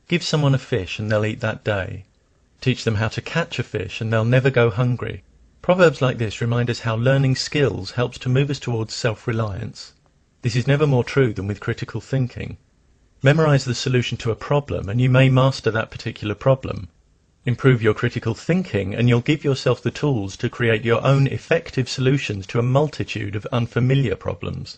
Give someone a fish and they'll eat that day. Teach them how to catch a fish and they'll never go hungry. Proverbs like this remind us how learning skills helps to move us towards self-reliance. This is never more true than with critical thinking. Memorize the solution to a problem and you may master that particular problem. Improve your critical thinking and you'll give yourself the tools to create your own effective solutions to a multitude of unfamiliar problems.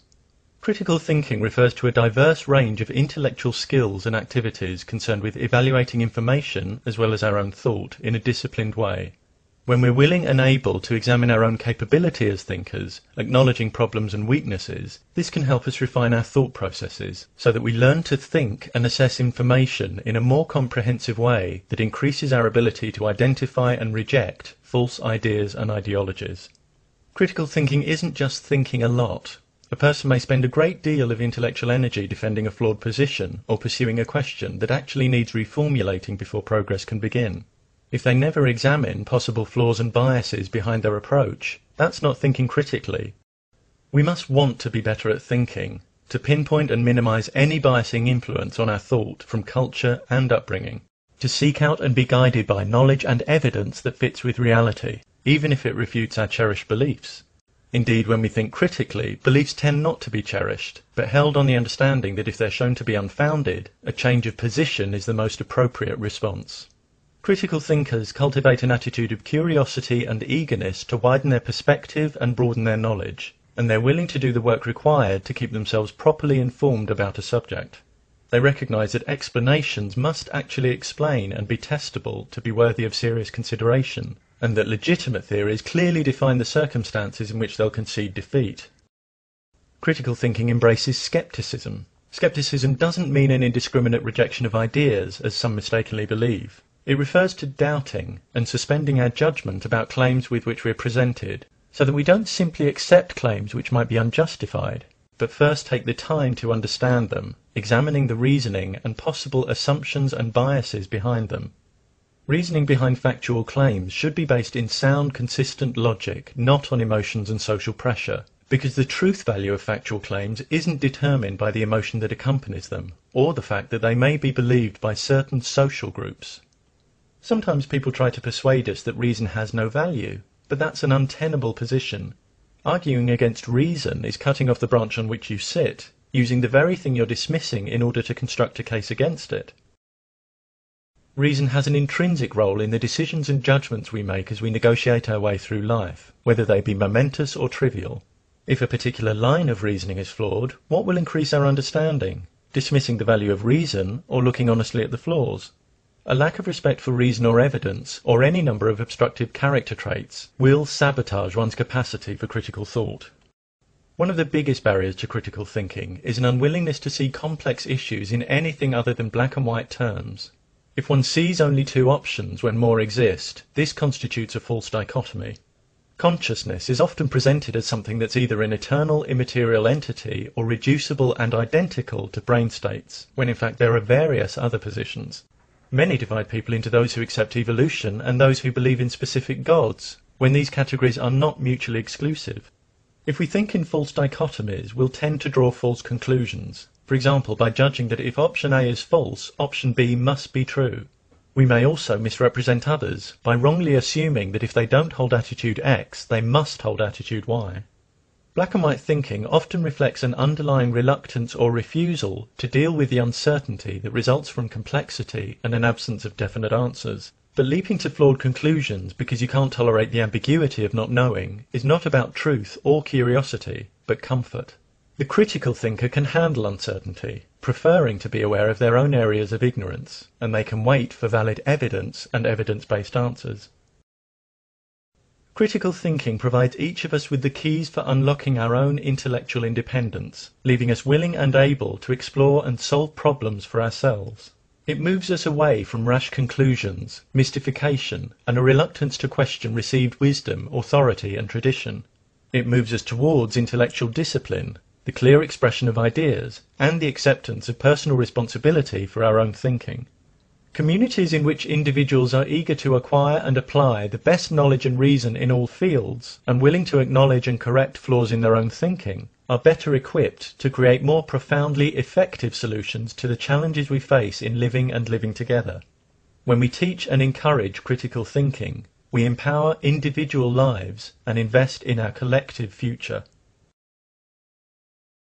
Critical thinking refers to a diverse range of intellectual skills and activities concerned with evaluating information as well as our own thought in a disciplined way. When we're willing and able to examine our own capability as thinkers, acknowledging problems and weaknesses, this can help us refine our thought processes so that we learn to think and assess information in a more comprehensive way that increases our ability to identify and reject false ideas and ideologies. Critical thinking isn't just thinking a lot. A person may spend a great deal of intellectual energy defending a flawed position or pursuing a question that actually needs reformulating before progress can begin. If they never examine possible flaws and biases behind their approach, that's not thinking critically. We must want to be better at thinking, to pinpoint and minimize any biasing influence on our thought from culture and upbringing, to seek out and be guided by knowledge and evidence that fits with reality, even if it refutes our cherished beliefs. Indeed, when we think critically, beliefs tend not to be cherished, but held on the understanding that if they're shown to be unfounded, a change of position is the most appropriate response. Critical thinkers cultivate an attitude of curiosity and eagerness to widen their perspective and broaden their knowledge, and they're willing to do the work required to keep themselves properly informed about a subject. They recognize that explanations must actually explain and be testable to be worthy of serious consideration, and that legitimate theories clearly define the circumstances in which they'll concede defeat. Critical thinking embraces skepticism. Skepticism doesn't mean an indiscriminate rejection of ideas, as some mistakenly believe. It refers to doubting and suspending our judgment about claims with which we are presented, so that we don't simply accept claims which might be unjustified, but first take the time to understand them, examining the reasoning and possible assumptions and biases behind them. Reasoning behind factual claims should be based in sound, consistent logic, not on emotions and social pressure, because the truth value of factual claims isn't determined by the emotion that accompanies them, or the fact that they may be believed by certain social groups. Sometimes people try to persuade us that reason has no value, but that's an untenable position. Arguing against reason is cutting off the branch on which you sit, using the very thing you're dismissing in order to construct a case against it. Reason has an intrinsic role in the decisions and judgments we make as we negotiate our way through life, whether they be momentous or trivial. If a particular line of reasoning is flawed, what will increase our understanding? Dismissing the value of reason or looking honestly at the flaws? A lack of respect for reason or evidence, or any number of obstructive character traits, will sabotage one's capacity for critical thought. One of the biggest barriers to critical thinking is an unwillingness to see complex issues in anything other than black and white terms. If one sees only two options when more exist, this constitutes a false dichotomy. Consciousness is often presented as something that's either an eternal immaterial entity or reducible and identical to brain states, when in fact there are various other positions. Many divide people into those who accept evolution and those who believe in specific gods, when these categories are not mutually exclusive. If we think in false dichotomies, we'll tend to draw false conclusions. For example, by judging that if option A is false, option B must be true. We may also misrepresent others by wrongly assuming that if they don't hold attitude X, they must hold attitude Y. Black and white thinking often reflects an underlying reluctance or refusal to deal with the uncertainty that results from complexity and an absence of definite answers. But leaping to flawed conclusions because you can't tolerate the ambiguity of not knowing is not about truth or curiosity, but comfort. The critical thinker can handle uncertainty, preferring to be aware of their own areas of ignorance, and they can wait for valid evidence and evidence-based answers. Critical thinking provides each of us with the keys for unlocking our own intellectual independence, leaving us willing and able to explore and solve problems for ourselves. It moves us away from rash conclusions, mystification, and a reluctance to question received wisdom, authority, and tradition. It moves us towards intellectual discipline, the clear expression of ideas, and the acceptance of personal responsibility for our own thinking. Communities in which individuals are eager to acquire and apply the best knowledge and reason in all fields, and willing to acknowledge and correct flaws in their own thinking, are better equipped to create more profoundly effective solutions to the challenges we face in living and living together. When we teach and encourage critical thinking, we empower individual lives and invest in our collective future.